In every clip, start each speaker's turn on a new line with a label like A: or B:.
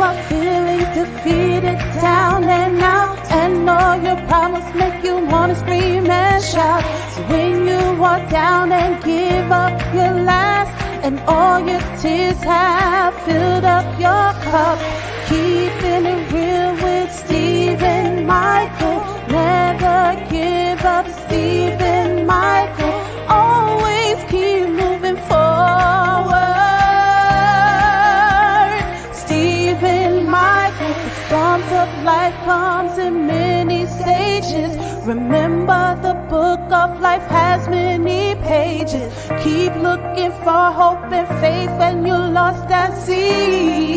A: are feeling defeated down and out, and all your problems make you wanna scream and shout. So when you are down and give up your last, and all your tears have filled up your cup, keeping it real with Steve and Michael. Never give up, Steve and Michael. Always keep moving forward. Steve and Michael. The storms of life comes in many stages. Remember, the book of life has many pages. Keep looking for hope and faith when you're lost at sea.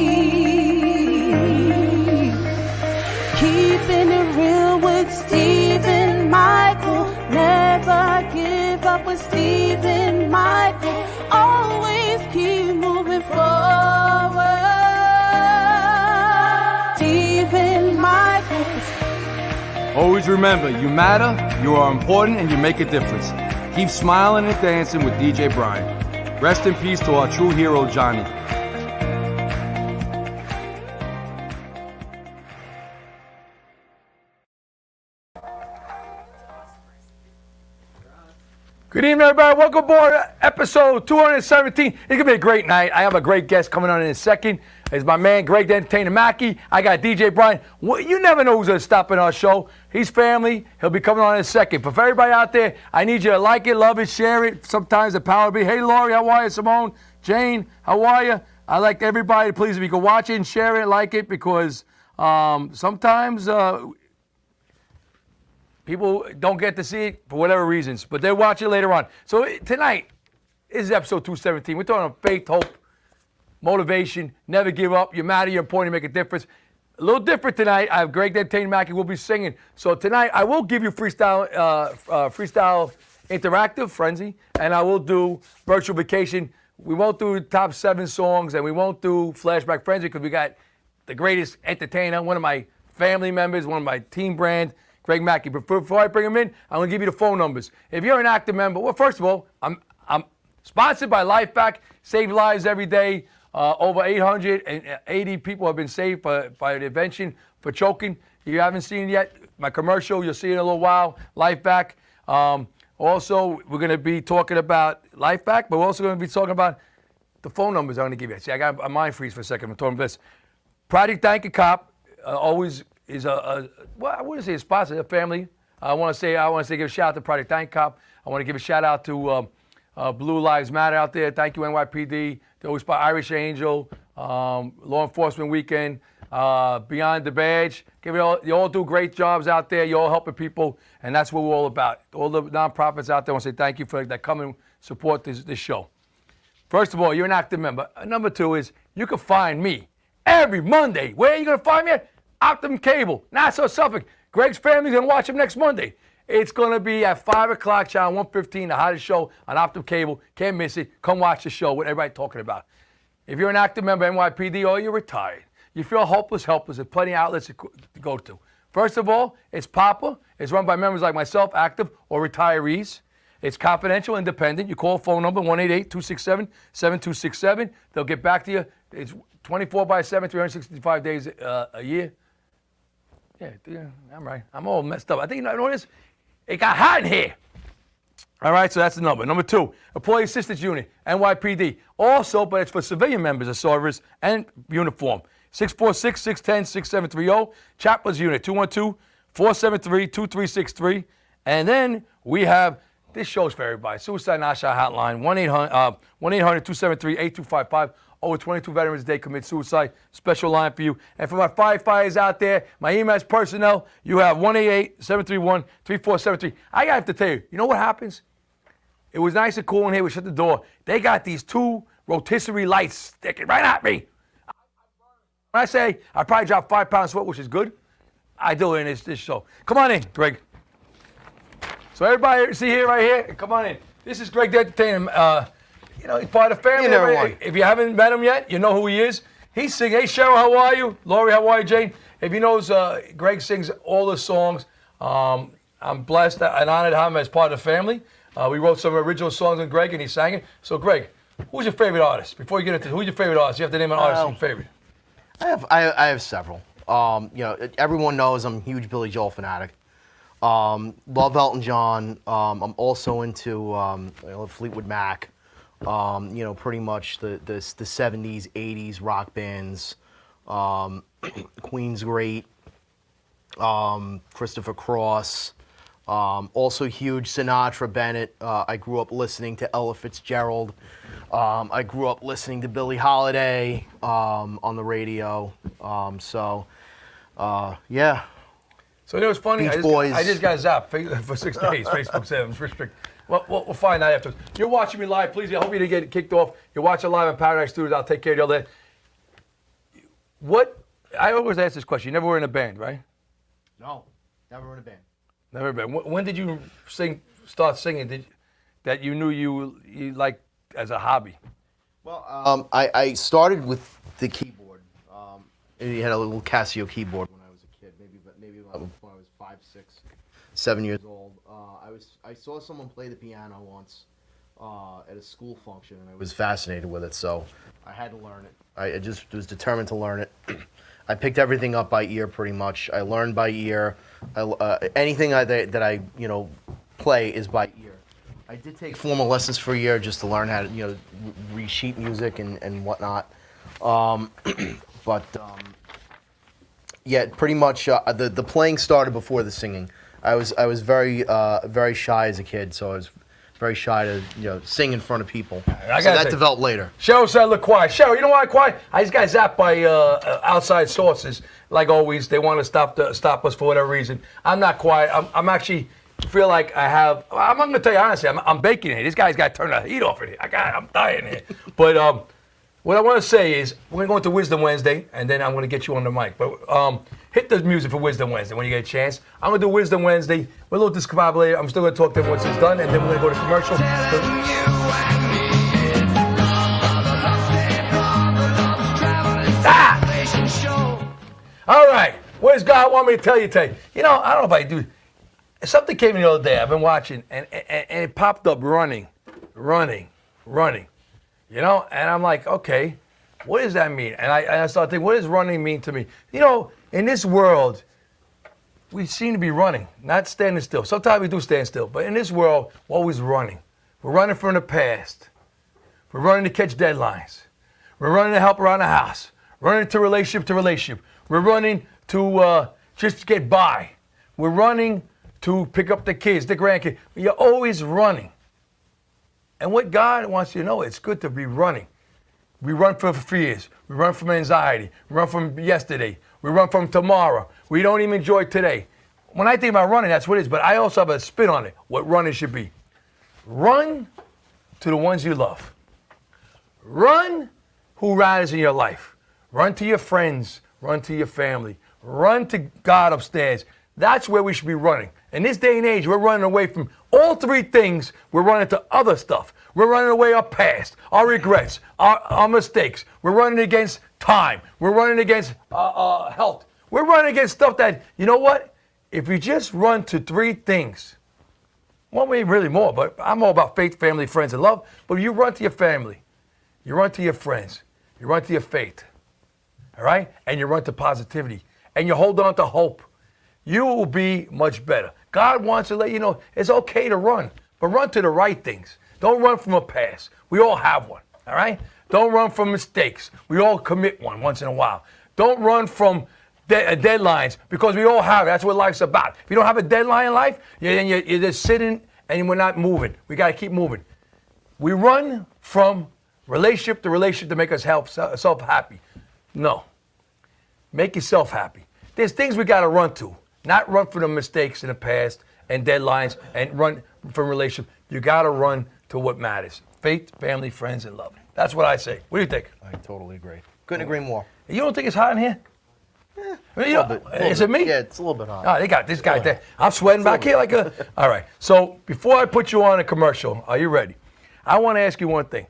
A: Keeping it real with Steve and Michael. Never give up with Steve and Michael. Always keep moving forward. Steve and Michael.
B: Always remember, you matter, you are important, and you make a difference. Keep smiling and dancing with DJ Brian. Rest in peace to our true hero, Johnny. Good evening, everybody. Welcome aboard episode 217. It's going to be a great night. I have a great guest coming on in a second. It's my man, Greg the Entertainer Mackey. I got DJ Brian. You never know who's going to stop in our show. He's family. He'll be coming on in a second. But for everybody out there, I need you to like it, love it, share it. Sometimes the power will be, hey, Laurie, how are you? Simone, Jane, how are you? I like everybody. Please, if you can watch it and share it, like it, because sometimes people don't get to see it for whatever reasons, but they'll watch it later on. So tonight is episode 217. We're talking about faith, hope, motivation, never give up. You matter, you're important, you make a difference. A little different tonight. I have Greg the Entertainer Mackey will be singing. So tonight I will give you freestyle interactive frenzy, and I will do virtual vacation. We won't do top 7 songs, and we won't do flashback frenzy because we got the greatest entertainer, one of my family members, one of my team brand, Greg Mackey. But before I bring him in, I'm going to give you the phone numbers. If you're an active member, well, first of all, I'm sponsored by LifeBack. Save lives every day. Over 880 people have been saved by the invention for choking. If you haven't seen it yet, my commercial, you'll see it in a little while, LifeBack. Also, we're going to be talking about LifeBack, but we're also going to be talking about the phone numbers I'm going to give you. See, I got a mind freeze for a second. I'm talking about this. Project Thank a Cop always is well, I wouldn't say a sponsor, a family. I want to say give a shout out to Project Thank Cop. I want to give a shout out to Blue Lives Matter out there. Thank you, NYPD. They always by Irish Angel, Law Enforcement Weekend, Beyond the Badge. You all do great jobs out there. You all helping people, and that's what we're all about. All the nonprofits out there, I want to say thank you for that. Come and support this show. First of all, you're an active member. Number 2 is you can find me every Monday. Where are you going to find me at? Optimum Cable, Nassau, Suffolk. Greg's family's going to watch him next Monday. It's going to be at 5 o'clock, channel 115, the hottest show on Optimum Cable. Can't miss it. Come watch the show, what everybody's talking about. If you're an active member of NYPD or you're retired, you feel hopeless, helpless, there's plenty of outlets to go to. First of all, it's PAPA. It's run by members like myself, active or retirees. It's confidential, independent. You call a phone number, 188-267-7267. They'll get back to you. It's 24/7, 365 days a year. Yeah, I'm right. I'm all messed up. I think you know what it is? It got hot in here. All right, so that's the number. Number 2, Employee Assistance Unit, NYPD. Also, but it's for civilian members of service and uniform. 646-610-6730. Chaplains Unit, 212-473-2363. And then we have, this show's for everybody, Suicide Nasha Hotline, 1-800-273-8255. Over 22 Veterans Day commit suicide. Special line for you. And for my firefighters out there, my EMS personnel, you have 1-888-731-3473. I have to tell you, you know what happens? It was nice and cool in here. We shut the door. They got these 2 rotisserie lights sticking right at me. When I say I probably dropped 5 pounds of sweat, which is good, I do it in this show. Come on in, Greg. So everybody see here, right here, come on in. This is Greg the Entertainer. You know, he's part of the family. You never won. If you haven't met him yet, you know who he is. He's singing, hey, Cheryl, how are you? Laurie, how are you, Jane? If you know, Greg sings all the songs. I'm blessed and honored to have him as part of the family. We wrote some original songs with Greg, and he sang it. So, Greg, who's your favorite artist? Before you get into who's your favorite artist? You have to name an artist your favorite.
C: I have several. Everyone knows I'm a huge Billy Joel fanatic. Love Elton John. I'm also into I love Fleetwood Mac. Pretty much the 70s, 80s rock bands. Queen's great. Christopher Cross. Also huge Sinatra, Bennett. I grew up listening to Ella Fitzgerald. I grew up listening to Billie Holiday on the radio. Yeah.
B: So you know what's funny?
C: Beach Boys.
B: I just got zapped for 6 days. Facebook said I'm restricted. Well, we'll find out after. You're watching me live. Please, I hope you didn't get kicked off. You're watching live on Paradise Studios. I'll take care of you all day. What? I always ask this question. You never were in a band, right?
C: No, never in a band.
B: Never been. When did you start singing? That you knew you liked as a hobby?
C: Well, I started with the keyboard. He had a little Casio keyboard when I was a kid, maybe when I was 5, 6, 7 years old. I saw someone play the piano once at a school function, and I was fascinated with it. So I had to learn it. I just was determined to learn it. I picked everything up by ear, pretty much. I learned by ear. Anything that I play is by ear. I did take formal lessons for a year just to learn how to read sheet music and whatnot. Yeah, pretty much the playing started before the singing. I was very very shy as a kid, so I was very shy to sing in front of people. So that developed later.
B: Cheryl said, "Look quiet." Cheryl, you know why quiet? I just got zapped by outside sources. Like always, they want to stop us for whatever reason. I'm not quiet. I'm actually feel like I have. I'm going to tell you honestly. I'm baking here. This guy's got to turn the heat off in here. I'm dying here. But what I want to say is we're going to go into Wisdom Wednesday, and then I'm going to get you on the mic. But hit the music for Wisdom Wednesday when you get a chance. I'm going to do Wisdom Wednesday. We're a little discombobulated. I'm still going to talk to him once it's done, and then we're going to go to commercial. All right. What does God want me to tell you today? I don't know if I do. Something came in the other day. I've been watching, and it popped up running. And I'm like, okay, what does that mean? And I started thinking, what does running mean to me? In this world, we seem to be running, not standing still. Sometimes we do stand still, but in this world, we're always running. We're running from the past. We're running to catch deadlines. We're running to help around the house. Running to relationship. We're running to just get by. We're running to pick up the kids, the grandkids. You're always running. And what God wants you to know, it's good to be running. We run from fears. We run from anxiety. We run from yesterday. We run from tomorrow. We don't even enjoy today. When I think about running, that's what it is. But I also have a spin on it, what running should be. Run to the ones you love. Run who matters in your life. Run to your friends. Run to your family. Run to God upstairs. That's where we should be running. In this day and age, we're running away from all three things. We're running to other stuff. We're running away our past, our regrets, our mistakes. We're running against time. We're running against health. We're running against stuff that, you know what? If you just run to three things, well, maybe really more, but I'm all about faith, family, friends, and love. But you run to your family. You run to your friends. You run to your faith. All right? And you run to positivity. And you hold on to hope. You will be much better. God wants to let you know it's okay to run, but run to the right things. Don't run from a past. We all have one, all right? Don't run from mistakes. We all commit one once in a while. Don't run from deadlines because we all have it. That's what life's about. If you don't have a deadline in life, then you're just sitting and we're not moving. We got to keep moving. We run from relationship to make us self-happy. No. Make yourself happy. There's things we got to run to. Not run from the mistakes in the past and deadlines and run from relationship. You got to run to what matters. Faith, family, friends, and love. That's what I say. What do you think?
C: I totally agree. Couldn't agree more.
B: You don't think it's hot in here? Is it me?
C: Yeah, it's a little bit hot.
B: Oh, they got this guy there. I'm sweating back here like a... All right. So before I put you on a commercial, are you ready? I want to ask you one thing.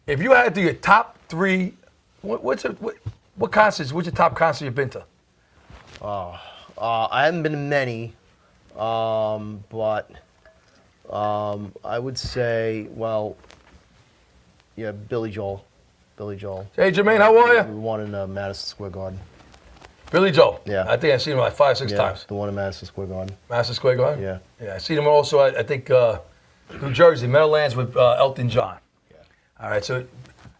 B: If you had to do your top three, what concerts, what's your top concert you've been to?
C: I haven't been to many, but I would say, Billy Joel. Billy Joel.
B: Hey, Jermaine, how are
C: We
B: you?
C: won in Madison Square Garden.
B: Billy Joel.
C: Yeah.
B: I think I've seen him like 5, 6
C: Yeah,
B: times.
C: the one in Madison Square Garden.
B: Madison Square Garden?
C: Yeah.
B: Yeah, I seen him also, I think, New Jersey, Meadowlands with Elton John.
C: Yeah.
B: All right, so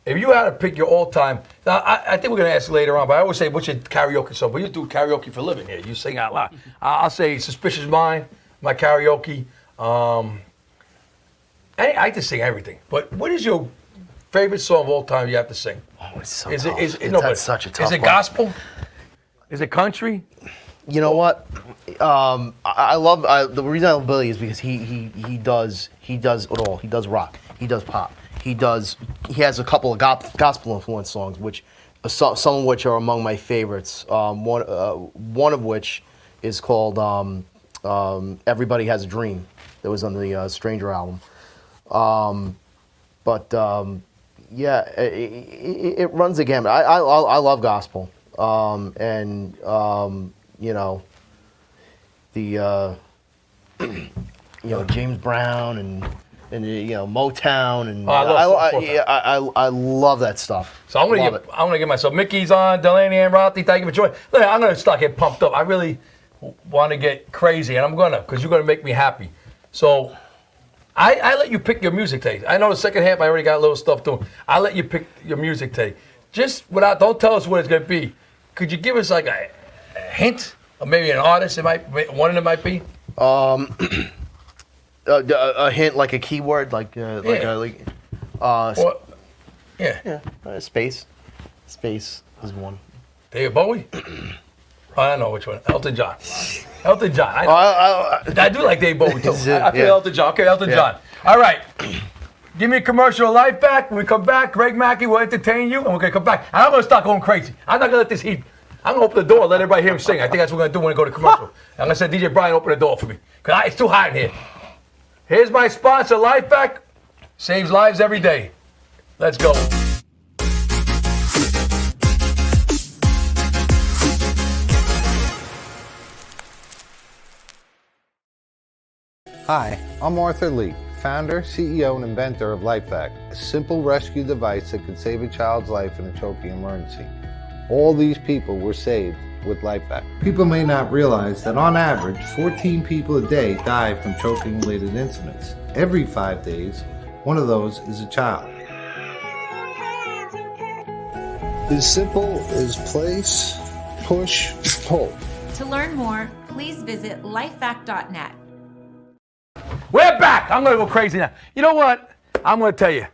B: if you had to pick your all-time, now I think we're going to ask you later on, but I always say, what's your karaoke song? But you do karaoke for a living here. You sing out loud. I'll say Suspicious Mind, my karaoke. I just sing everything. But what is your favorite song of all time you have to sing?
C: Oh, it's so
B: Is
C: tough.
B: it's
C: such a tough
B: Is it
C: one.
B: gospel? Is it country?
C: You know what? I love the reason I love Billy is because he does it all. He does rock. He does pop. He has a couple of gospel influenced songs, which some of which are among my favorites. One of which is called "Everybody Has a Dream." That was on the Stranger album. Yeah, it runs the gamut. I love gospel. You know, the James Brown and Motown and
B: I
C: love that stuff.
B: So I'm gonna get myself Mickey's on, Delaney and Rothy, thank you for joining. Look, I'm gonna start getting pumped up. I really want to get crazy, and I'm gonna, because you're gonna make me happy. So I let you pick your music taste. I know the second half I already got a little stuff doing. I let you pick your music taste. Just don't tell us what it's gonna be. Could you give us like a hint, or maybe an artist? One of them might be.
C: A hint, like a keyword, space. Space is one.
B: David Bowie? I don't know which one. Elton John. Elton John. I do like David Bowie too. I feel Elton John. Okay, Elton John. All right. Give me a commercial life back. When we come back, Greg Mackey will entertain you, and we're going to come back. And I'm going to start going crazy. I'm not going to let this heat. I'm going to open the door and let everybody hear him sing. I think that's what we're going to do when we go to commercial. I'm going to say, DJ Brian, open the door for me, because it's too hot in here. Here's my sponsor, LifeVac. Saves lives every day. Let's go.
D: Hi, I'm Arthur Lee, founder, CEO, and inventor of LifeVac, a simple rescue device that can save a child's life in a choking emergency. All these people were saved with LifeVac. People may not realize that on average, 14 people a day die from choking-related incidents. Every 5 days, one of those is a child.
E: As simple as place, push, pull.
F: To learn more, please visit lifevac.net.
B: We're back. I'm going to go crazy now. You know what? I'm going to tell you.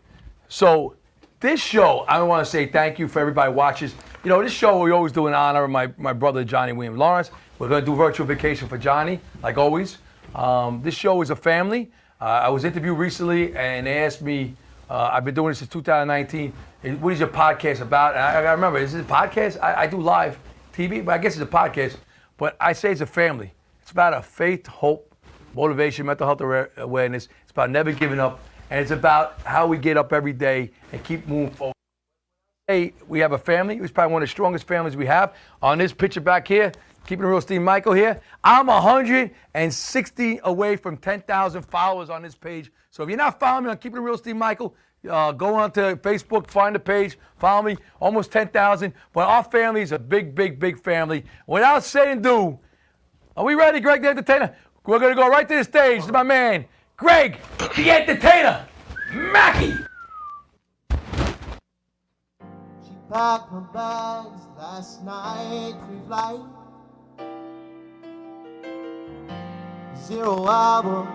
B: So this show, I want to say thank you for everybody who watches. You know, this show we always do in honor of my brother, Johnny William Lawrence. We're going to do virtual vacation for Johnny, like always. This show is a family. I was interviewed recently, and they asked me, I've been doing this since 2019, what is your podcast about? And I remember, is it a podcast? I do live TV, but I guess it's a podcast. But I say it's a family. It's about a faith, hope, motivation, mental health awareness. It's about never giving up. And it's about how we get up every day and keep moving forward. Hey, we have a family. It's probably one of the strongest families we have. On this picture back here, Keeping It Real Steve Michael here. I'm 160 away from 10,000 followers on this page. So if you're not following me on Keeping It Real Steve Michael, go on to Facebook, find the page, follow me. Almost 10,000. But our family is a big, big, big family. Without saying ado, are we ready, Greg the Entertainer? We're going to go right to the stage to my man, Greg the Entertainer Mackey.
G: She packed my bags last night, pre-flight. 0 hour,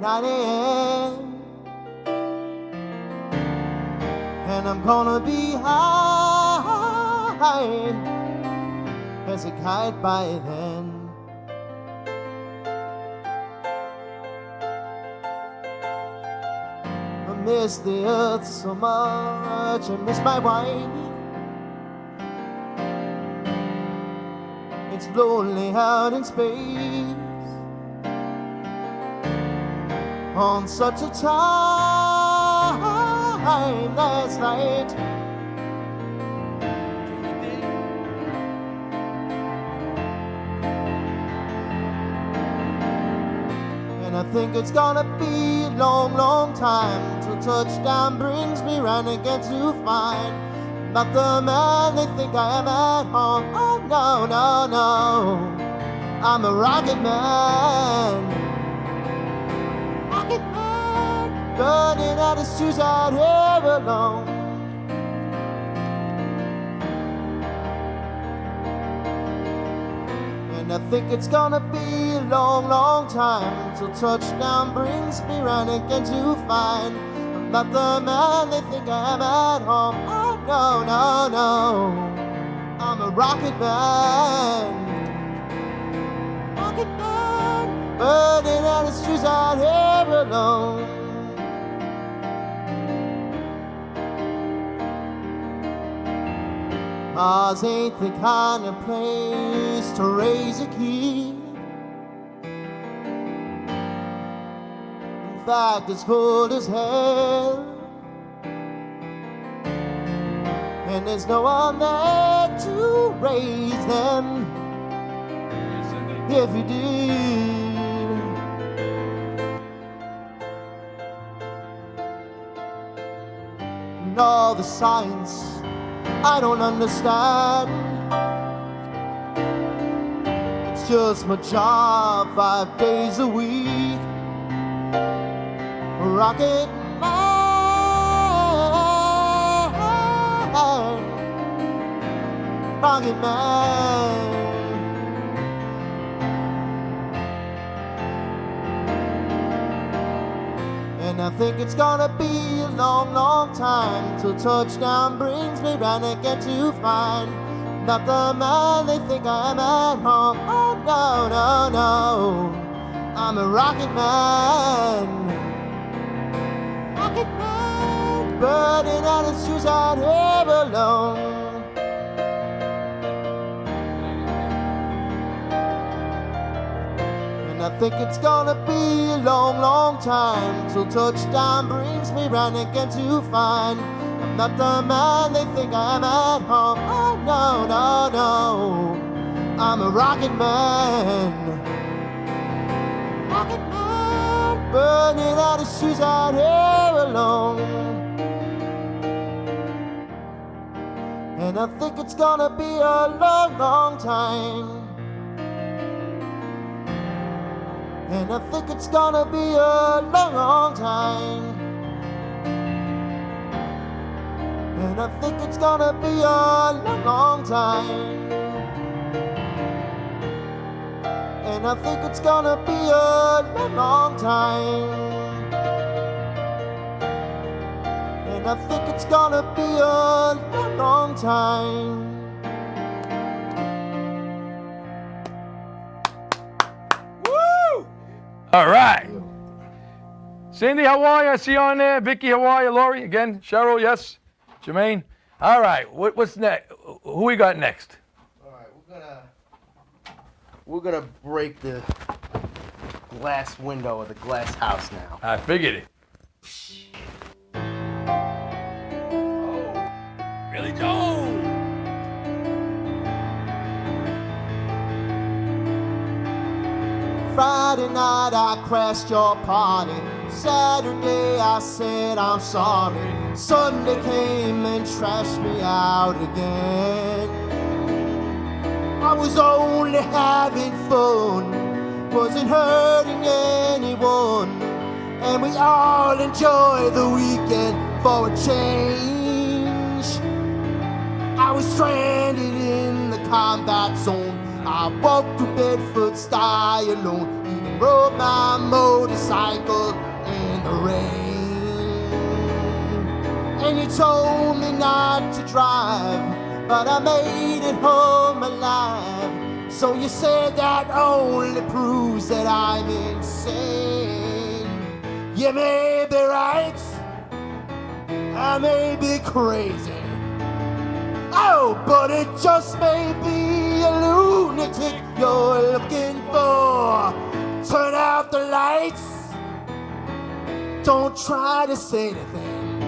G: 9 a.m. And I'm gonna be high as a kite by then. I miss the earth so much, I miss my wife. It's lonely out in space on such a timeless night. And I think it's gonna be a long, long time till touchdown brings me round again to find not the man they think I am at home. Oh no, no, no, I'm a rocket man. Rocket man, burning out his shoes out here alone. And I think it's gonna be a long, long time till touchdown brings me round again to find I'm not the man they think I am at home. Oh no, no, no, I'm a rocket man. Rocket man, burning out his shoes out here alone. Mars ain't the kind of place to raise a kid. In fact, it's cold as hell, and there's no one there to raise them. If you did, and all the science I don't understand. It's just my job 5 days a week. Rocket man, rocket man. And I think it's gonna be a long, long time till touchdown brings me round again to find not the man they think I am at home. Oh no, no, no, I'm a rocket man. Rocket man, burning out his shoes out here alone. I think it's gonna be a long, long time till touchdown brings me round again to find I'm not the man they think I am at home. Oh no, no, no, I'm a rocket man. Rocket man, burning out his shoes out here alone. And I think it's gonna be a long, long time. And I think it's gonna be a long, long time. And I think it's gonna be a long, long time. And I think it's gonna be a long, long time. And I think it's gonna be a long, long time.
B: All right. Cindy, how are you? I see you on there. Vicky, how are you? Lori, again. Cheryl, yes. Jermaine. All right. What's next? Who we got next?
C: All right, we're gonna break the glass window of the glass house now.
B: I figured it. Oh, Billy Joe.
G: Friday night I crashed your party. Saturday I said I'm sorry. Sunday came and trashed me out again. I was only having fun, wasn't hurting anyone, and we all enjoy the weekend for a change. I was stranded in the combat zone. I walked through Bedford Stuyvesant alone, even rode my motorcycle in the rain. And you told me not to drive, but I made it home alive. So you said that only proves that I'm insane. You may be right, I may be crazy. Oh, but it just may be a lunatic you're looking for. Turn out the lights, don't try to say anything.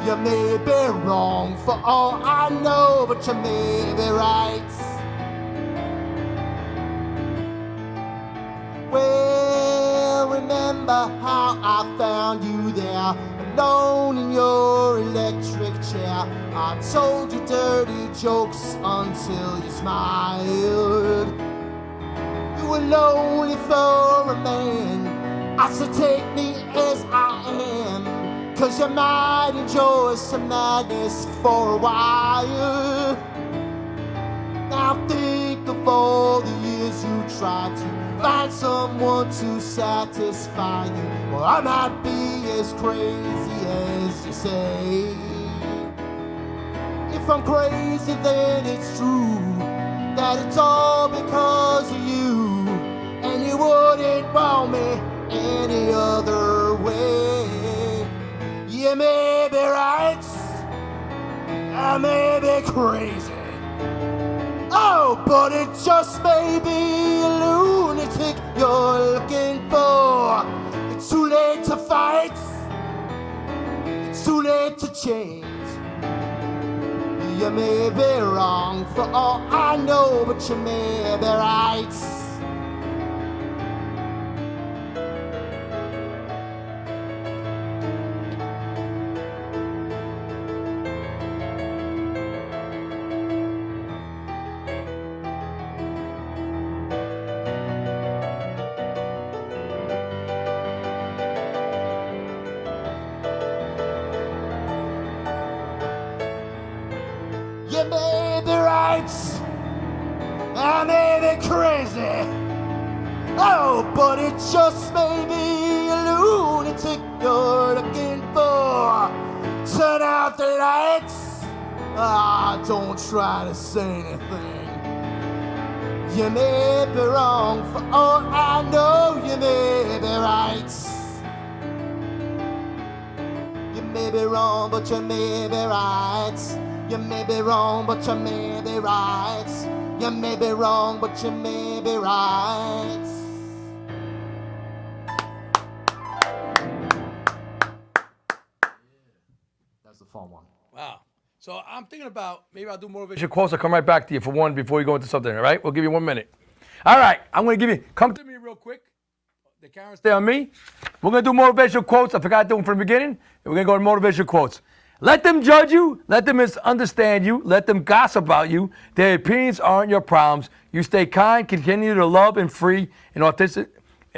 G: You may be wrong for all I know, but you may be right. Well, remember how I found you there, alone in your electric chair. I I told you dirty jokes until you smiled. You were lonely for a man. I said take me as I am, 'cause you might enjoy some madness for a while. Now think of all the years you tried to find someone to satisfy you. Well, I might be as crazy as you say. If I'm crazy, then it's true that it's all because of you, and you wouldn't want me any other way. You may be right, I may be crazy. Oh, but it just may be a lunatic you're looking for. It's too late to fight, it's too late to change. You may be wrong for all I know, but you may be right. You may be right, I may be crazy. Oh, but it just may be a lunatic you're looking for. Turn out the lights. Ah, don't try to say anything. You may be wrong for all I know. You may be right. You may be wrong, but you may be right. You may be wrong, but you may be right. You may be wrong, but you may be right. That's the fun one.
B: Wow. So I'm thinking about maybe I'll do motivational quotes. I'll come right back to you for one before we go into something, all right? We'll give you 1 minute. All right, I'm going to give you, come to me real quick. The camera stay on me. We're going to do motivational quotes. I forgot to do them from the beginning. And we're going to go to motivational quotes. Let them judge you. Let them misunderstand you. Let them gossip about you. Their opinions aren't your problems. You stay kind, continue to love and free and authentic.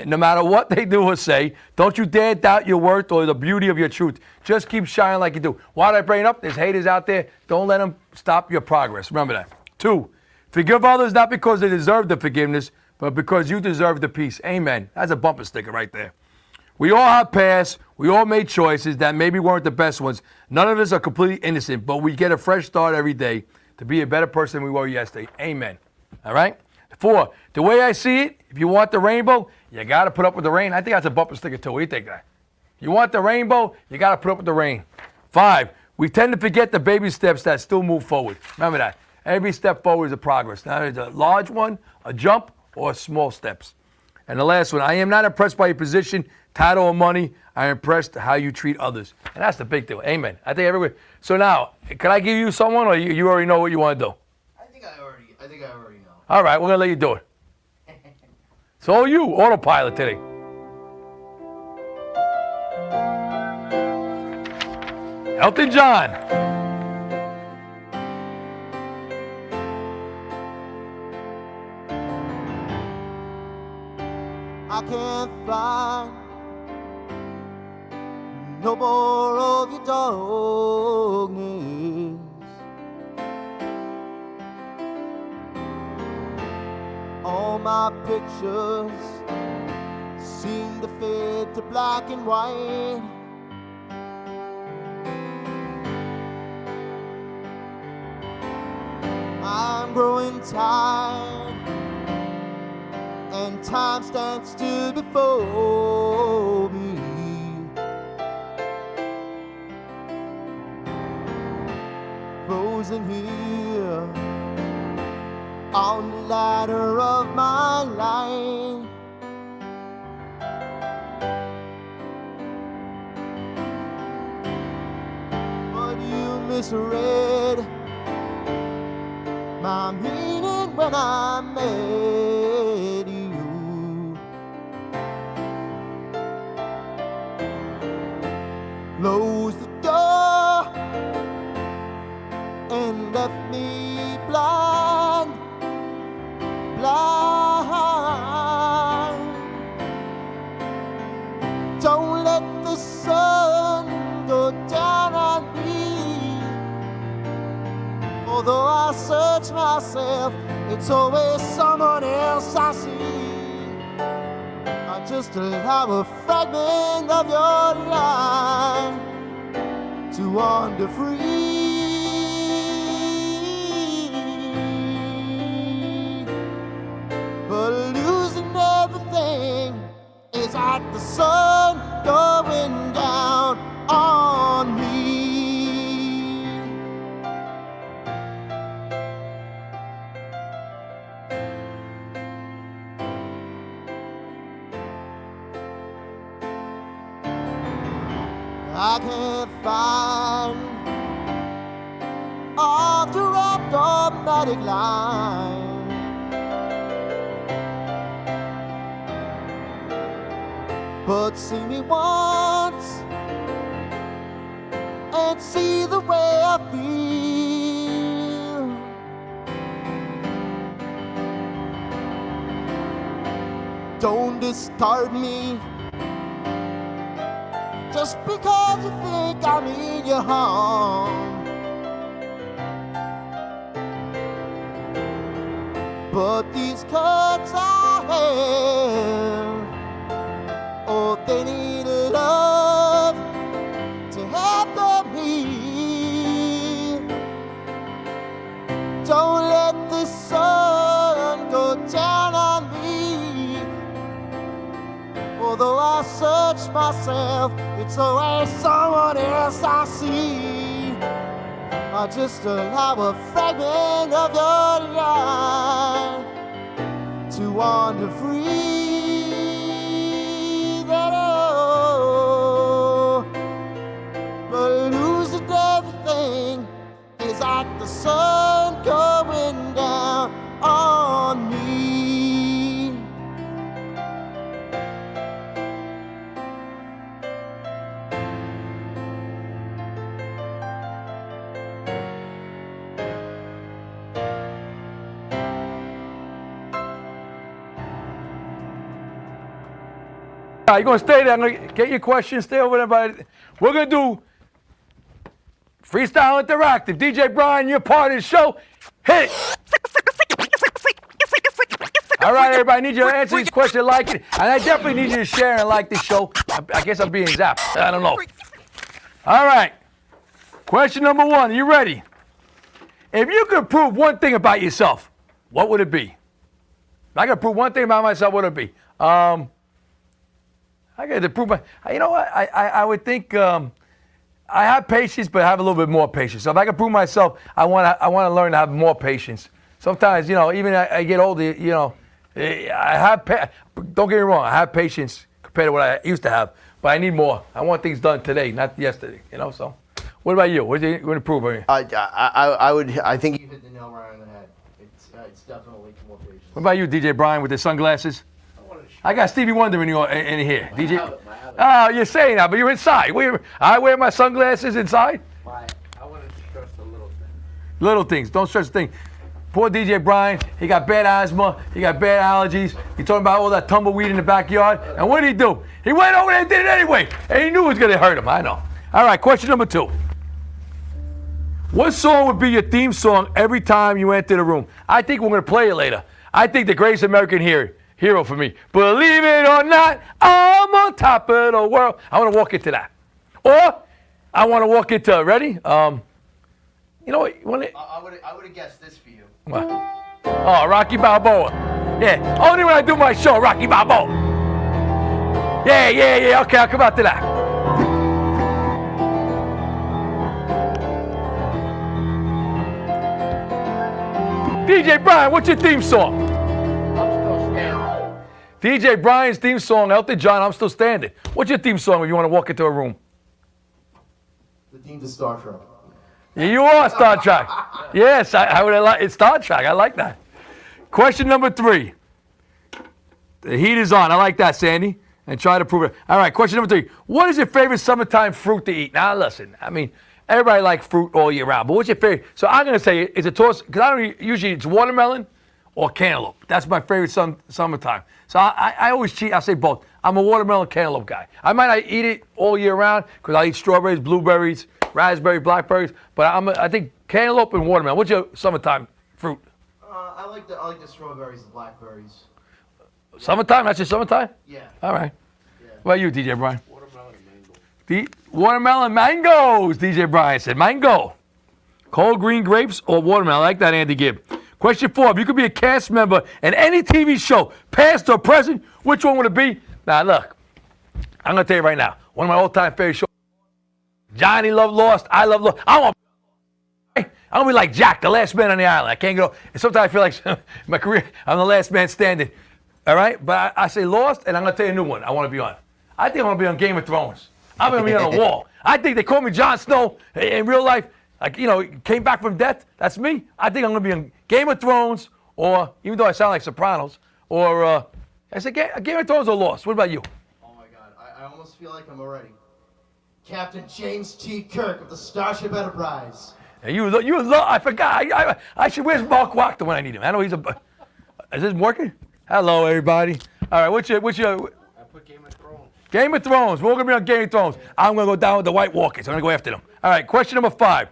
B: No matter what they do or say, don't you dare doubt your worth or the beauty of your truth. Just keep shining like you do. Why did I bring it up? There's haters out there. Don't let them stop your progress. Remember that. 2, forgive others not because they deserve the forgiveness, but because you deserve the peace. Amen. That's a bumper sticker right there. We all have pasts. We all made choices that maybe weren't the best ones. None of us are completely innocent, but we get a fresh start every day to be a better person than we were yesterday. Amen. All right? 4, the way I see it, if you want the rainbow, you got to put up with the rain. I think that's a bumper sticker too. What do you think of that? You want the rainbow, you got to put up with the rain. 5, we tend to forget the baby steps that still move forward. Remember that. Every step forward is a progress. Now there's a large one, a jump, or small steps. And the last one, I am not impressed by your position, title, or money. I am impressed how you treat others. And that's the big deal. Amen. I think everywhere. So now, can I give you someone, or you already know what you want to do?
C: I think I already know.
B: All right, we're going to let you do it. So you, autopilot today. Elton John.
G: I can't find no more of your darkness. All my pictures seem to fade to black and white. I'm growing tired, and time stands still before me. Frozen here on the ladder of my life. But you misread my meaning when I met you. Close the door Although I search myself, it's always someone else I see. I just allow a fragment of your life to wander free. But losing everything is like the sun going down on me. I can't find a direct automatic line. But see me once and see the way I feel. Don't discard me just because you think I mean you harm. But these cuts I have, oh, they need love to help them heal. Don't let the sun go down on me. Although I search myself, it's always someone else I see. I just allow a fragment of your life to wander free. But losing everything is like the sun going down on me.
B: You're going to stay there. I'm going to get your questions. Stay over there. We're going to do Freestyle Interactive. DJ Brian, you're part of the show. Hit it. All right, everybody. I need you to answer these questions, like it. And I definitely need you to share and like this show. I guess I'm being zapped. I don't know. All right. Question number 1. Are you ready? If you could prove one thing about yourself, what would it be? If I could prove one thing about myself, what would it be? I got to prove my. You know what? I would think I have patience, but I have a little bit more patience. So if I can prove myself, I want to learn to have more patience. Sometimes, you know, even I get older, you know, I have. Don't get me wrong, I have patience compared to what I used to have, but I need more. I want things done today, not yesterday. You know. So, what about you? What are you going to prove?
C: I think you hit the nail right on the head. It's definitely more patience.
B: What about you, DJ Brian, with the sunglasses? I got Stevie Wonder in here. DJ. Oh, you're saying that, but you're inside. I wear my sunglasses inside.
D: I wanted to stress the little things.
B: Little things. Don't stress the thing. Poor DJ Brian. He got bad asthma. He got bad allergies. He's talking about all that tumbleweed in the backyard. And what did he do? He went over there and did it anyway. And he knew it was going to hurt him. I know. All right, question number 2. What song would be your theme song every time you enter the room? I think we're going to play it later. I think the greatest American hero for me. Believe it or not, I'm on top of the world. I want to walk into that. Or I want to walk into, ready? You know what?
C: I would have guessed this for you.
B: What? Oh, Rocky Balboa. Yeah, only when I do my show, Rocky Balboa. Yeah. Okay, I'll come out to that. DJ Brian, what's your theme song? DJ Brian's theme song, Elton John, I'm Still Standing. What's your theme song if you want to walk into a room?
G: The theme to Star Trek.
B: Yeah, you are Star Trek. Yes, I would like it's Star Trek. I like that. Question number 3. The heat is on. I like that, Sandy. And try to prove it. All right, question number 3. What is your favorite summertime fruit to eat? Now, listen, I mean, everybody likes fruit all year round, but what's your favorite? So I'm going to say it's a toss, because I don't usually, it's watermelon or cantaloupe. That's my favorite summertime. So I always cheat. I say both. I'm a watermelon cantaloupe guy. I might not eat it all year round because I eat strawberries, blueberries, raspberries, blackberries. But I think Cantaloupe and watermelon. What's your summertime fruit?
C: I like the strawberries and blackberries.
B: Summertime? That's your summertime?
C: Yeah.
B: All right. What about you, DJ Brian? Watermelon and mango. Watermelon mangoes, DJ Brian said. Mango. Cold green grapes or watermelon? I like that, Andy Gibb. Question 4. If you could be a cast member in any TV show, past or present, which one would it be? Now, look. I'm going to tell you right now. One of my all-time favorite shows. Johnny Love Lost. I love Lost. I'm going to be like Jack, the last man on the island. I can't go. And sometimes I feel like my career, I'm the last man standing. All right? But I say Lost, and I'm going to tell you a new one I want to be on. I think I want to be on Game of Thrones. I'm going to be on a wall. I think they call me Jon Snow in real life. Like, you know, came back from death. That's me. I think I'm going to be on Game of Thrones, or, even though I sound like Sopranos, or, I said Game of Thrones or Lost. What about you?
C: Oh, my God. I almost feel like I'm already. Captain James T. Kirk of the Starship Enterprise.
B: And I forgot. Where's Mark Wachter when I need him? I know he's a. Is this working? Hello, everybody. All right, what's your?
H: I put Game of Thrones.
B: Game of Thrones. We're gonna be on Game of Thrones. I'm gonna go down with the White Walkers. I'm gonna go after them. All right, question number 5.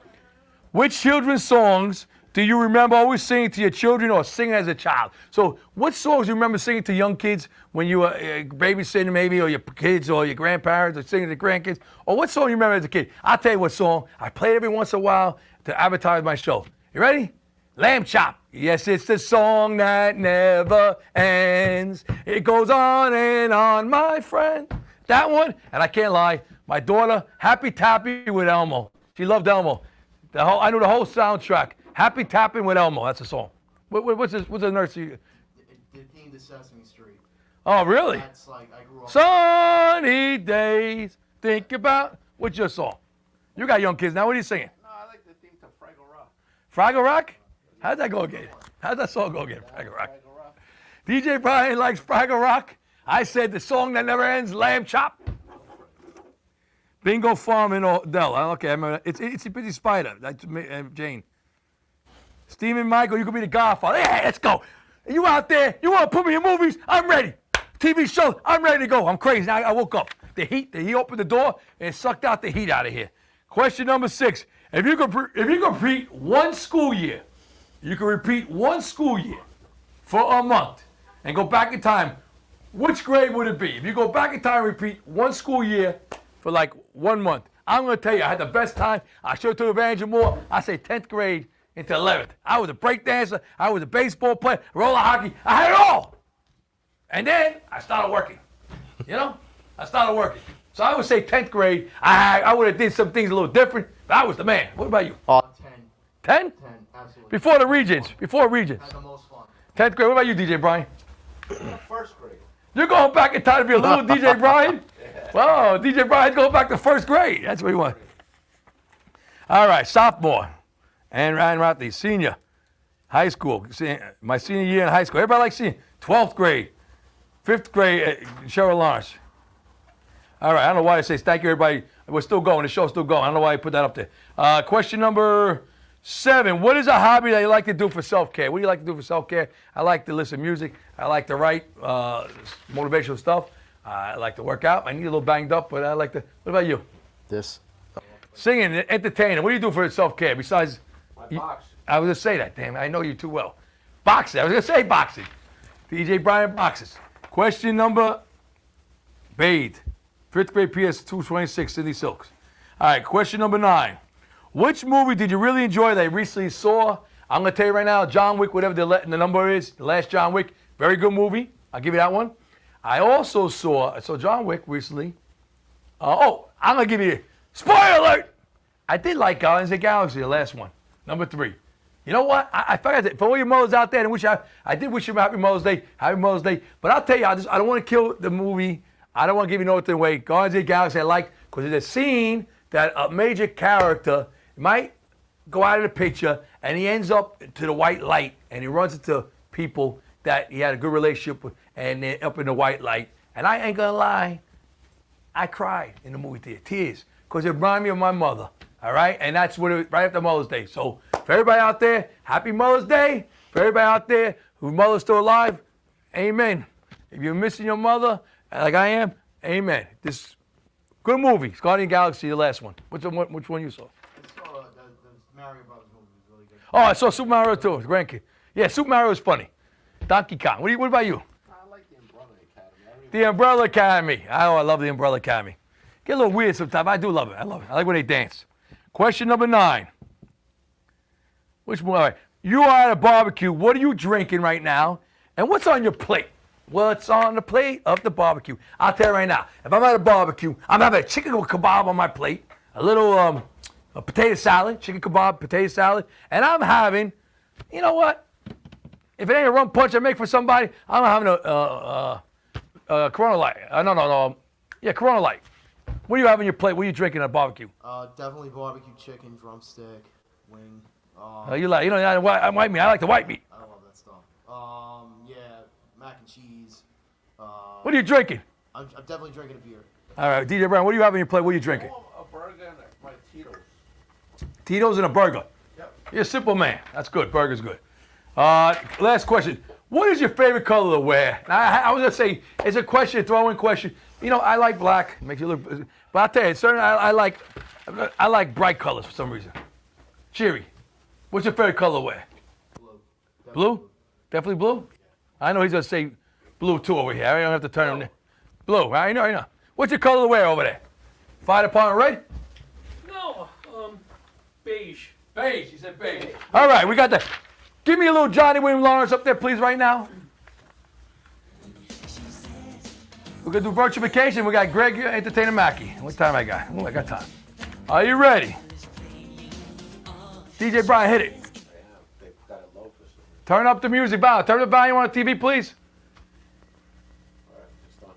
B: Which children's songs do you remember always singing to your children or singing as a child? So, what songs do you remember singing to young kids when you were babysitting, maybe, or your kids, or your grandparents, or singing to grandkids? Or what song you remember as a kid? I'll tell you what song. I play it every once in a while to advertise my show. You ready? Lamb Chop. Yes, it's the song that never ends. It goes on and on, my friend. That one, and I can't lie, my daughter, Happy Tappy with Elmo. She loved Elmo. I knew the whole soundtrack. Happy Tapping with Elmo. That's the song. What's the nursery?
C: The theme to Sesame Street.
B: Oh, really?
C: That's like, I grew up.
B: Sunny days. Think about. What's your song? You got young kids now. What are you singing?
H: No, I like the theme to Fraggle Rock.
B: Fraggle Rock? How'd that go again? How'd that song go again? Fraggle Rock. DJ Brian likes Fraggle Rock. I said the song that never ends, Lamb Chop. Bingo Farm in Odell. Okay, I remember that. It's a busy spider. That's Jane. Stephen Michael, you could be the Godfather. Yeah, let's go. You out there, you want to put me in movies? I'm ready. TV show, I'm ready to go. I'm crazy. Now I woke up. The heat opened the door and it sucked out the heat out of here. Question number 6. If you could repeat one school year, for a month and go back in time, which grade would it be? If you go back in time and repeat one school year for like 1 month, I'm going to tell you, I had the best time. I showed it to Evangeline Moore. I say 10th grade into 11th. I was a break dancer. I was a baseball player, roller hockey. I had it all. And then I started working. You know? I started working. So I would say 10th grade. I would have did some things a little different, but I was the man. What about you?
C: 10.
B: 10?
C: 10, absolutely.
B: Before the Regents.
C: Had the most fun.
B: 10th grade. What about you, DJ Brian?
H: First grade.
B: You're going back in time to be a little DJ Brian? Wow, DJ Brian's going back to first grade. That's what he wants. All right, sophomore. And Ryan Rotley, senior. High school. My senior year in high school. Everybody likes senior. 12th grade. 5th grade, Cheryl Lawrence. All right, I don't know why I say thank you, everybody. We're still going. The show's still going. I don't know why I put that up there. Question number 7. What is a hobby that you like to do for self-care? What do you like to do for self-care? I like to listen to music. I like to write motivational stuff. I like to work out. I need a little banged up, but I like to. What about you?
C: This.
B: Singing, entertaining. What do you do for self-care besides?
H: I box.
B: I was going to say that, damn. I know you too well. Boxing. I was going to say boxing. DJ Brian boxes. Question number 8. 5th grade PS 226, Cindy Silks. All right, question number 9. Which movie did you really enjoy that you recently saw? I'm going to tell you right now, John Wick, whatever the number is, the last John Wick, very good movie. I'll give you that one. I also saw John Wick recently. I'm going to give you, spoiler alert! I did like Guardians of the Galaxy, the last one, number 3. You know what? I forgot that. For all your mothers out there, I did wish you a happy Mother's Day. Happy Mother's Day. But I'll tell you, I don't want to kill the movie. I don't want to give you no other way. Guardians of the Galaxy I like because there's a scene that a major character might go out of the picture and he ends up to the white light and he runs into people that he had a good relationship with and they're up in the white light. And I ain't going to lie, I cried in the movie theater. Tears. Because it reminded me of my mother. All right? And that's what right after Mother's Day. So for everybody out there, happy Mother's Day. For everybody out there whose mother's still alive, amen. If you're missing your mother, like I am, amen. This good movie, Guardian Galaxy, the last one. Which one you saw?
C: I saw the Mario Brothers movie was really good.
B: Oh, I saw Super Mario too. Grandkid. Yeah, Super Mario is funny. Donkey Kong. What about you?
H: I like the Umbrella Academy.
B: The Umbrella Academy. Oh, I love the Umbrella Academy. Get a little weird sometimes. I do love it. I love it. I like when they dance. Question number 9. Which one? All right. You are at a barbecue. What are you drinking right now? And what's on your plate? What's on the plate of the barbecue? I'll tell you right now. If I'm at a barbecue, I'm having a chicken kebab on my plate, a little a potato salad, chicken kebab, potato salad, and I'm having, you know what? If it ain't a rum punch I make for somebody, I'm having a Corona Light. No. Yeah, Corona Light. What do you have on your plate? What are you drinking at a barbecue?
C: Definitely barbecue chicken, drumstick, wing.
B: You like white meat. I like the white meat.
C: I love that stuff. Yeah, mac and cheese.
B: What are you drinking?
C: I'm definitely drinking a beer.
B: All right, DJ Brown, what do you have on your plate? What are you drinking?
H: A burger and my Tito's.
B: Tito's and a burger.
H: Yep.
B: You're a simple man. That's good. Burger's good. Last question. What is your favorite color to wear? Now, I was gonna say it's a question, throw-in question. You know, I like black. It makes you look. But I'll tell you, certainly I like bright colors for some reason. Cheery. What's your favorite color to wear? Blue? Definitely blue? I know he's gonna say blue too over here. I don't have to turn him. Blue. I know. What's your color to wear over there? Fire department red?
I: No, beige.
B: Beige. You said beige. All right, we got that. Give me a little Johnny William Lawrence up there, please, right now. We're gonna do virtual vacation. We got Greg Entertainer Mackey. What time I got? Oh, I got time. Are you ready? DJ Brian, hit it.
H: They've got it low for some.
B: Turn up the music. Turn the volume on the TV, please.
H: All right, it's done.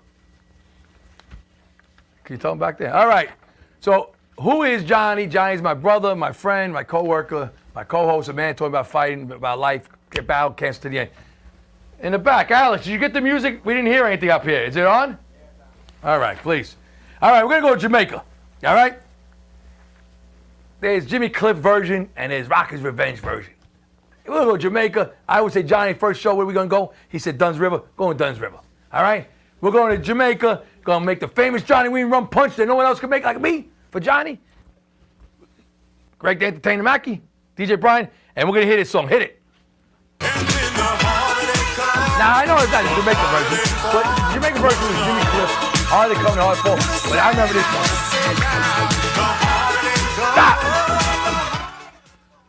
B: Can you tell him back there? All right. So, who is Johnny? Johnny's my brother, my friend, my co-worker, my co-host, a man talking about fighting, about life, get battle cancer to the end. In the back, Alex, did you get the music? We didn't hear anything up here. Is it on? All right, please. All right, we're going to go to Jamaica. All right? There's Jimmy Cliff version and there's Rocky's Revenge version. We're going to go to Jamaica. I would say, Johnny, first show, where are we going to go? He said, Dunn's River. Go to Dunn's River. All right? We're going to Jamaica. Going to make the famous Johnny William rum punch that no one else can make like me for Johnny. Greg the Entertainer Mackey, DJ Brian, and we're going to hear this song. Hit it. Now, I know it's not the Jamaica version, but the Jamaica version was Jimmy Cliff, Hard to Come and Hard to Fall. But I remember this one. Stop!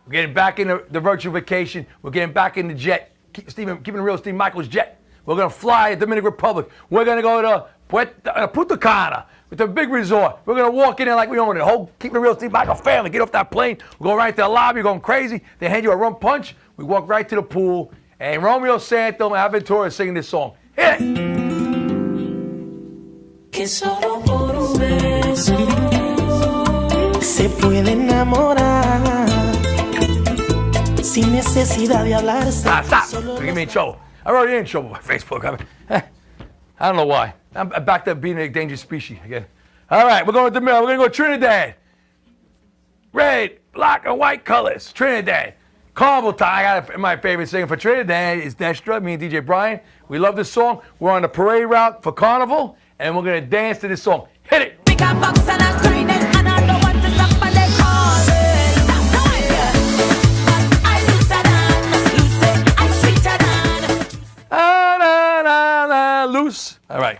B: We're getting back in the virtual vacation. We're getting back in the jet. Keeping it real, Steve Michaels jet. We're going to fly to Dominican Republic. We're going to go to Punta Cana with a big resort. We're going to walk in there like we own it. Whole Keeping it real, Steve Michaels family. Get off that plane. We go right to the lobby. Going crazy. They hand you a rum punch. We walk right to the pool. And Romeo Santos and Aventura singing this song. Hit it!
J: Que solo por un beso se puede enamorar sin necesidad de hablarse.
B: Stop. You're getting me in trouble. I already in trouble by Facebook. I don't know why. I'm back to being a dangerous species again. All right, we're going to the middle. We're going to go Trinidad. Red, black, and white colors. Trinidad. Carnival time. I got my favorite singer for Trinidad is Destra, me and DJ Brian. We love this song. We're on the parade route for Carnival, and we're going to dance to this song. Hit it. Loose. All right.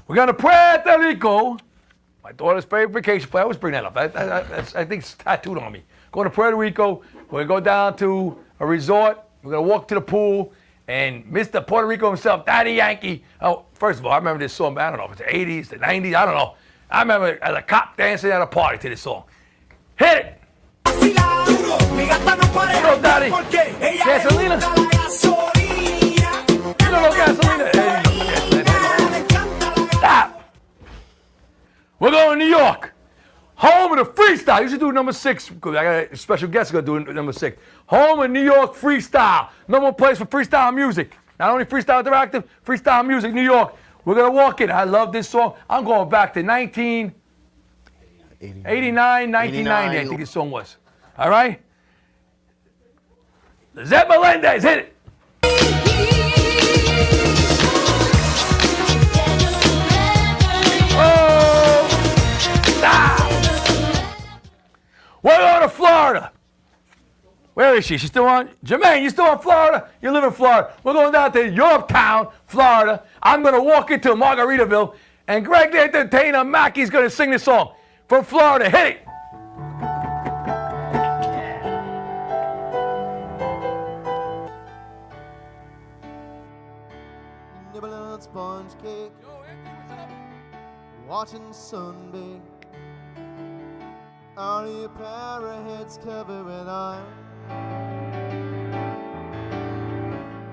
B: We're going to Puerto Rico. My daughter's favorite vacation place. I always bring that up. I think it's tattooed on me. Going to Puerto Rico. We're going to go down to a resort. We're going to walk to the pool. And Mr. Puerto Rico himself, Daddy Yankee. Oh, first of all, I remember this song. I don't know if it's the 80s, the 90s. I don't know. I remember as a cop dancing at a party to this song. Hit it. Little Daddy. Gasolina. Little Gasolina. Stop. We're going to New York. Home of the freestyle. You should do number 6 because I got a special guest going to do number 6. Home of New York freestyle. Number 1 place for freestyle music. Not only freestyle interactive, freestyle music, New York. We're going to walk in. I love this song. I'm going back to 1989, 1990, I think this song was. All right? Zed Melendez, hit it. We're going to Florida. Where is she? She's still on? Jermaine, you still in Florida? You live in Florida. We're going down to Yorktown, Florida. I'm going to walk into Margaritaville, and Greg the Entertainer Mackey's going to sing this song from Florida. Hit it.
G: Nibbling on sponge cake, watching the sun bake. All your parrotheads covered with iron.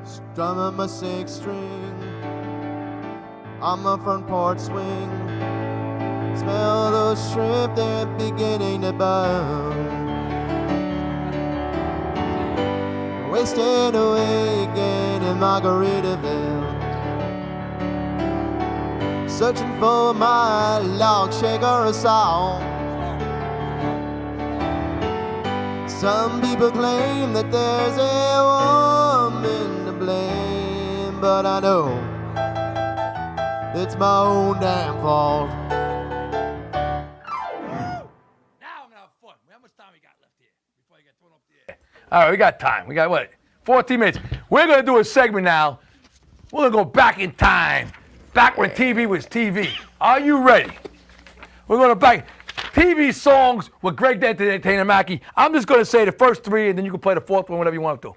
G: Strumming my 6-string on my front porch swing. Smell those shrimp, they're beginning to burn. Wasted away again in Margaritaville, searching for my log shaker song. Some people claim that there's a woman to blame, but I know it's my own damn fault.
B: Now I'm gonna have fun. How much time we got left here before I get thrown up the air? All right, we got time. We got what? 14 minutes. We're gonna do a segment now. We're gonna go back in time, back when TV was TV. Are you ready? We're gonna back TV songs with Greg the Entertainer Mackey. I'm just gonna say the first 3, and then you can play the 4th one, whatever you want to.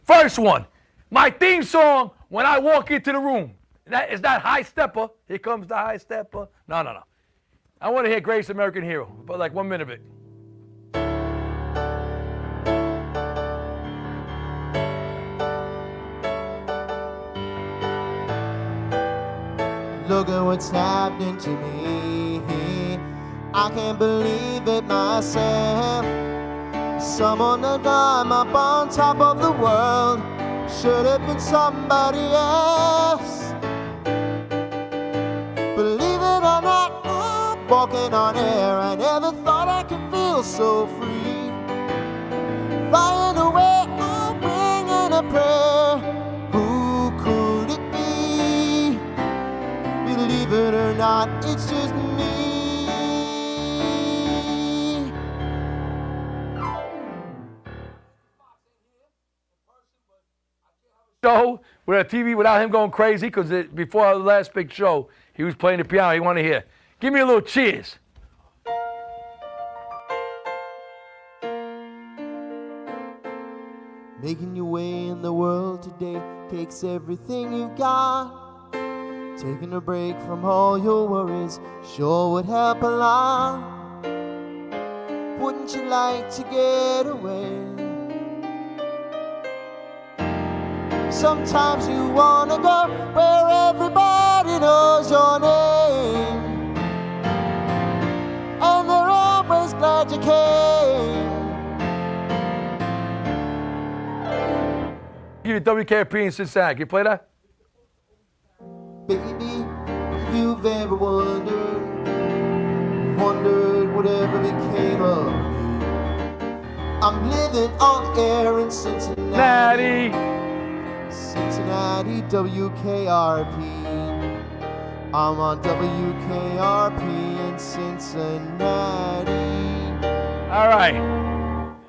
B: First one, my theme song when I walk into the room. That is that High Stepper. Here comes the High Stepper. No. I want to hear Greatest American Hero, but like 1 minute of it.
G: Look at what's happening to me. I can't believe it myself. Someone that I'm up on top of the world should have been somebody else. Believe it or not, I'm walking on air. I never thought I could feel so free. Flying away, I'm winging a prayer. Who could it be? Believe it or not, it's just me.
B: Show with a TV without him going crazy, because before our last big show, he was playing the piano. He wanted to hear. Give me a little cheers.
G: Making your way in the world today takes everything you've got. Taking a break from all your worries sure would help a lot. Wouldn't you like to get away? Sometimes you wanna go where everybody knows your name, and they're always glad you came.
B: Give you WKRP in Cincinnati. Can you play that?
G: Baby, if you've ever wondered whatever became of me, I'm living on air in Cincinnati. Cincinnati, WKRP. I'm on WKRP in Cincinnati.
B: All right.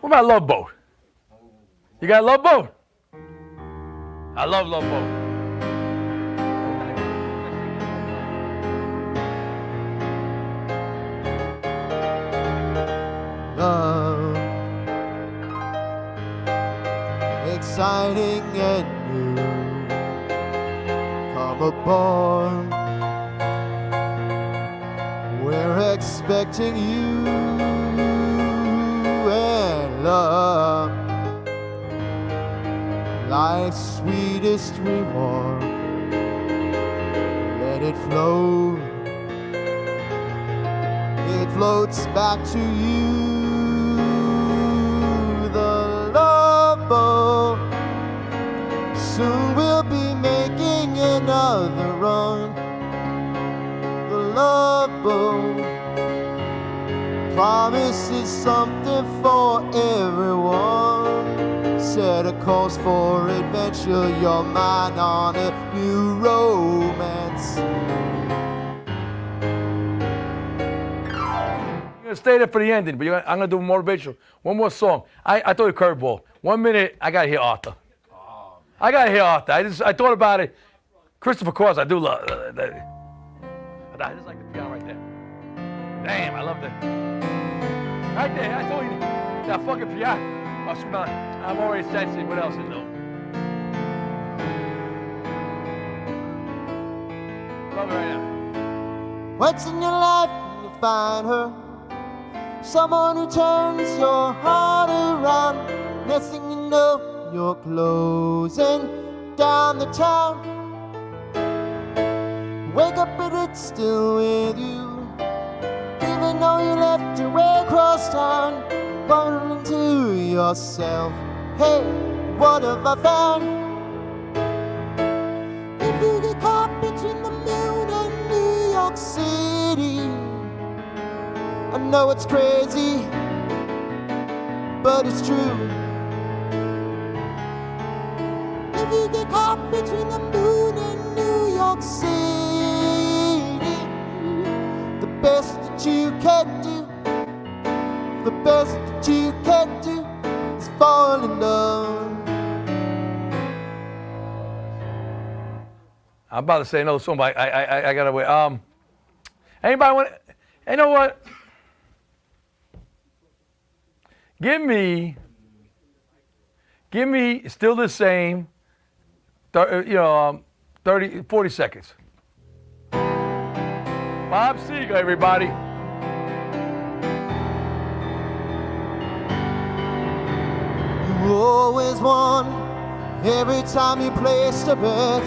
B: What about Love Boat? You got Love Boat? I love Love Boat.
G: Love, exciting and new. Come aboard, we're expecting you. And love, life's sweetest reward. Let it flow, it floats back to you. The Love Boat, soon we'll be making another run. The Love Boat promises something for everyone. Set a course for adventure, your mind on a new romance.
B: I'm gonna gonna stay there for the ending, but I'm gonna do motivational. One more song. I throw a curveball. 1 minute, I gotta hear Arthur. I gotta hear Arthur. I thought about it. Christopher Cross, I do love. I just like the piano right there. Damn, I love that. Right there, I told you that fucking piano. I'm already sensitive. What else is new? Love it right now.
G: Once in your life you find her, someone who turns your heart around. Next thing you know, you're closing down the town. Wake up and it's still with you, even though you left your way across town. Wondering to yourself, hey, what have I found? If you get caught between the moon and New York City, I know it's crazy, but it's true. If you get caught between the moon and New York City, the best that you can do, the best that you can do is fall in love.
B: I'm about to say another song, but I gotta wait. Anybody want? You know what? Give me still the same. 40 seconds. Bob Seger, everybody.
G: You always won every time you placed a bet.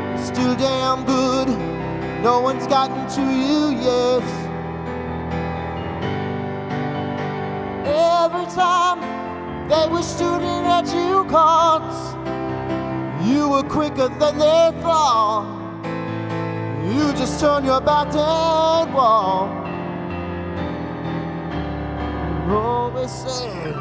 G: You're still damn good, no one's gotten to you yet. Every time they were shooting at you cards, you were quicker than they thought. You just turned your back and walked. You always say.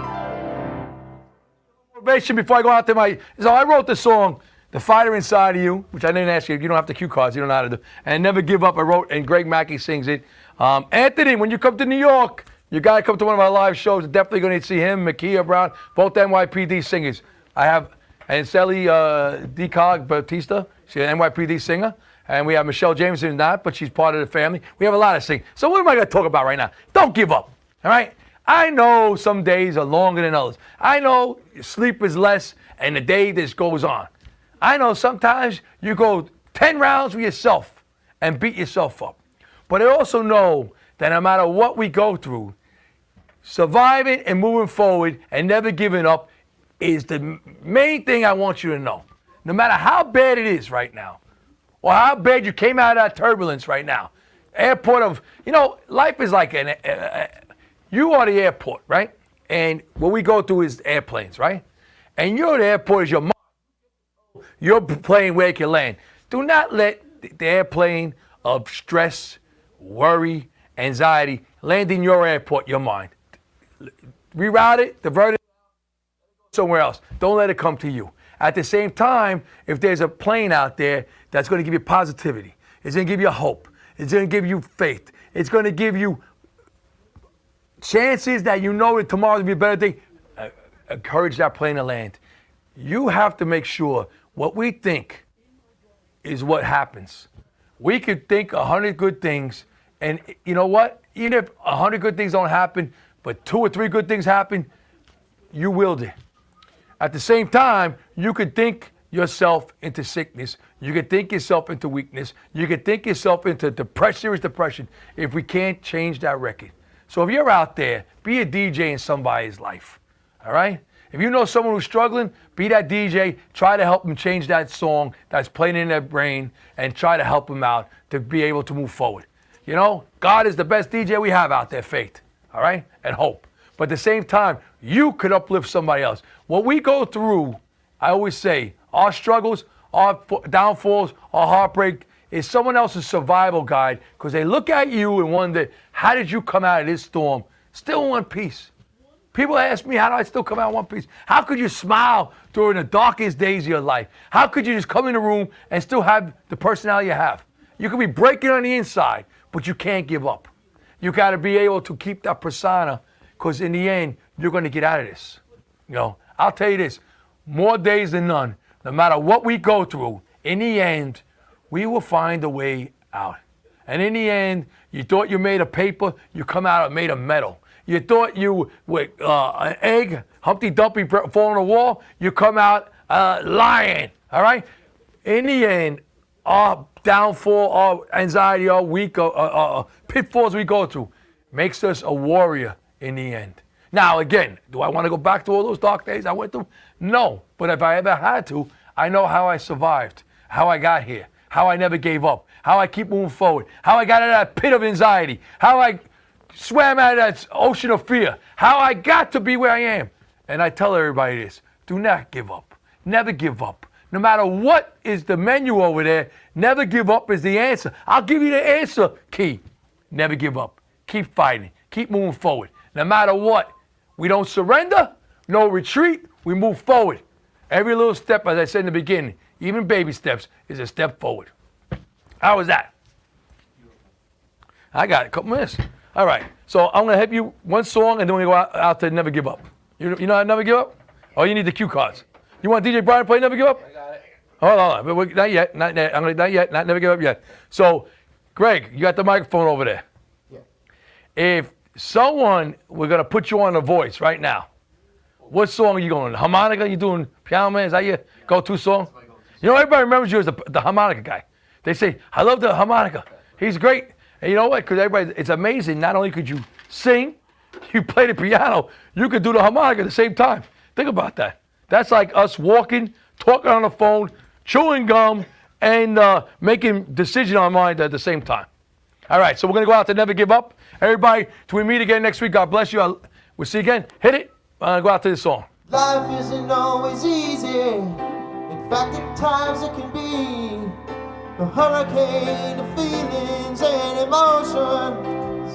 B: Motivation before I go out there. So I wrote the song, "The Fighter Inside of You," which I didn't ask you. You don't have the cue cards. You don't know how to do. And "Never Give Up." I wrote, and Greg Mackey sings it. Anthony, when you come to New York, you got to come to one of our live shows. Definitely going to see him, Makia Brown, both NYPD singers. I have, and Sally DeCog Bautista, she's an NYPD singer. And we have Michelle Jameson, who's not, but she's part of the family. We have a lot of singers. So what am I going to talk about right now? Don't give up, all right? I know some days are longer than others. I know sleep is less and the day just goes on. I know sometimes you go 10 rounds with yourself and beat yourself up. But I also know that no matter what we go through, surviving and moving forward and never giving up is the main thing I want you to know. No matter how bad it is right now, or how bad you came out of that turbulence right now, airport of, life is like you are the airport, right? And what we go through is airplanes, right? And you're the airport is your mind. You're playing where it can land. Do not let the airplane of stress, worry, anxiety land in your airport, your mind. Reroute it, divert it somewhere else. Don't let it come to you. At the same time, if there's a plane out there that's going to give you positivity, it's going to give you hope, it's going to give you faith, it's going to give you chances that that tomorrow's going to be a better day, encourage that plane to land. You have to make sure what we think is what happens. We could think 100 good things, and you know what? Even if 100 good things don't happen, but 2 or 3 good things happen, you willed it. At the same time, you could think yourself into sickness. You could think yourself into weakness. You could think yourself into serious depression if we can't change that record. So if you're out there, be a DJ in somebody's life, all right? If you know someone who's struggling, be that DJ. Try to help them change that song that's playing in their brain and try to help them out to be able to move forward. God is the best DJ we have out there, faith, all right? And hope. But at the same time, you could uplift somebody else. What we go through, I always say, our struggles, our downfalls, our heartbreak is someone else's survival guide because they look at you and wonder, how did you come out of this storm still in one piece? People ask me, how do I still come out in one piece? How could you smile during the darkest days of your life? How could you just come in the room and still have the personality you have? You could be breaking on the inside, but you can't give up. You got to be able to keep that persona, because in the end, you're going to get out of this. You know, I'll tell you this, more days than none, no matter what we go through, in the end, we will find a way out. And in the end, you thought you made of paper, you come out made of metal. You thought you were an egg, Humpty Dumpty falling on the wall, you come out lion, all right? In the end, our downfall, our anxiety, our weak, pitfalls we go through makes us a warrior in the end. Now, again, do I want to go back to all those dark days I went through? No, but if I ever had to, I know how I survived, how I got here, how I never gave up, how I keep moving forward, how I got out of that pit of anxiety, how I swam out of that ocean of fear, how I got to be where I am. And I tell everybody this, do not give up. Never give up. No matter what is the menu over there, never give up is the answer. I'll give you the answer key. Never give up. Keep fighting. Keep moving forward. No matter what, we don't surrender, no retreat, we move forward. Every little step, as I said in the beginning, even baby steps, is a step forward. How was that? I got a couple minutes. All right, so I'm going to help you one song, and then we go out to Never Give Up. You know how to Never Give Up? Oh, you need the cue cards. You want DJ Brian to play Never Give Up? I got it. Hold on, but not yet, not yet. Not yet, not Never Give Up yet. So, Greg, you got the microphone over there.
G: Yeah.
B: If we're going to put you on a voice right now, what song are you going? Harmonica? You doing Piano Man? Is that your go-to song? You know, everybody remembers you as the harmonica guy. They say, I love the harmonica. He's great. And you know what? Because everybody, it's amazing. Not only could you sing, you play the piano, you could do the harmonica at the same time. Think about that. That's like us walking, talking on the phone, chewing gum, and making decisions on mind at the same time. All right, so we're going to go out to Never Give Up. Everybody, till we meet again next week, God bless you. We'll see you again. Hit it. Go out to this song.
G: Life isn't always easy. In fact, at times it can be a hurricane of feelings and emotions.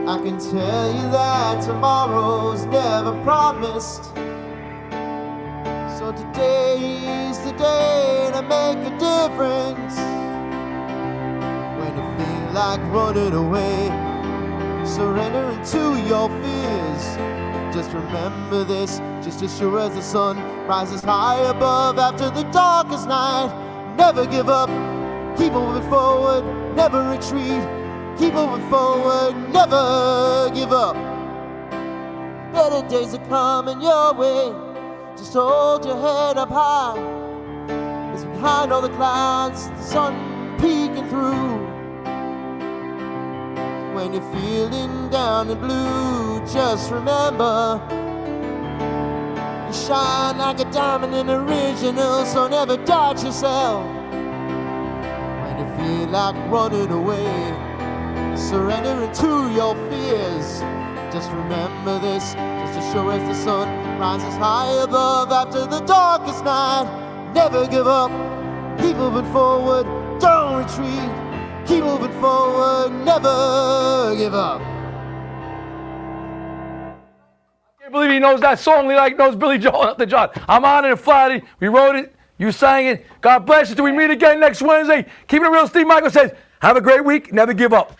G: I can tell you that tomorrow's never promised. So today is the day to make a difference. When you feel like running away, surrendering to your fears. Just remember this, just as sure as the sun rises high above after the darkest night. Never give up, keep moving forward, never retreat. Keep moving forward, never give up. Better days are coming your way. Just hold your head up high. It's behind all the clouds, the sun peeking through. When you're feeling down and blue, just remember, you shine like a diamond and original, so never doubt yourself. When you feel like running away, surrendering to your fears, just remember this, just as sure as the sun rises high above after the darkest night. Never give up, keep moving forward, don't retreat. Keep moving forward, never give up.
B: I can't believe he knows that song like knows Billy Joel and Elton John. I'm honored and flattered. We wrote it. You sang it. God bless you till we meet again next Wednesday. Keeping it real, Steve Michael says, have a great week. Never give up.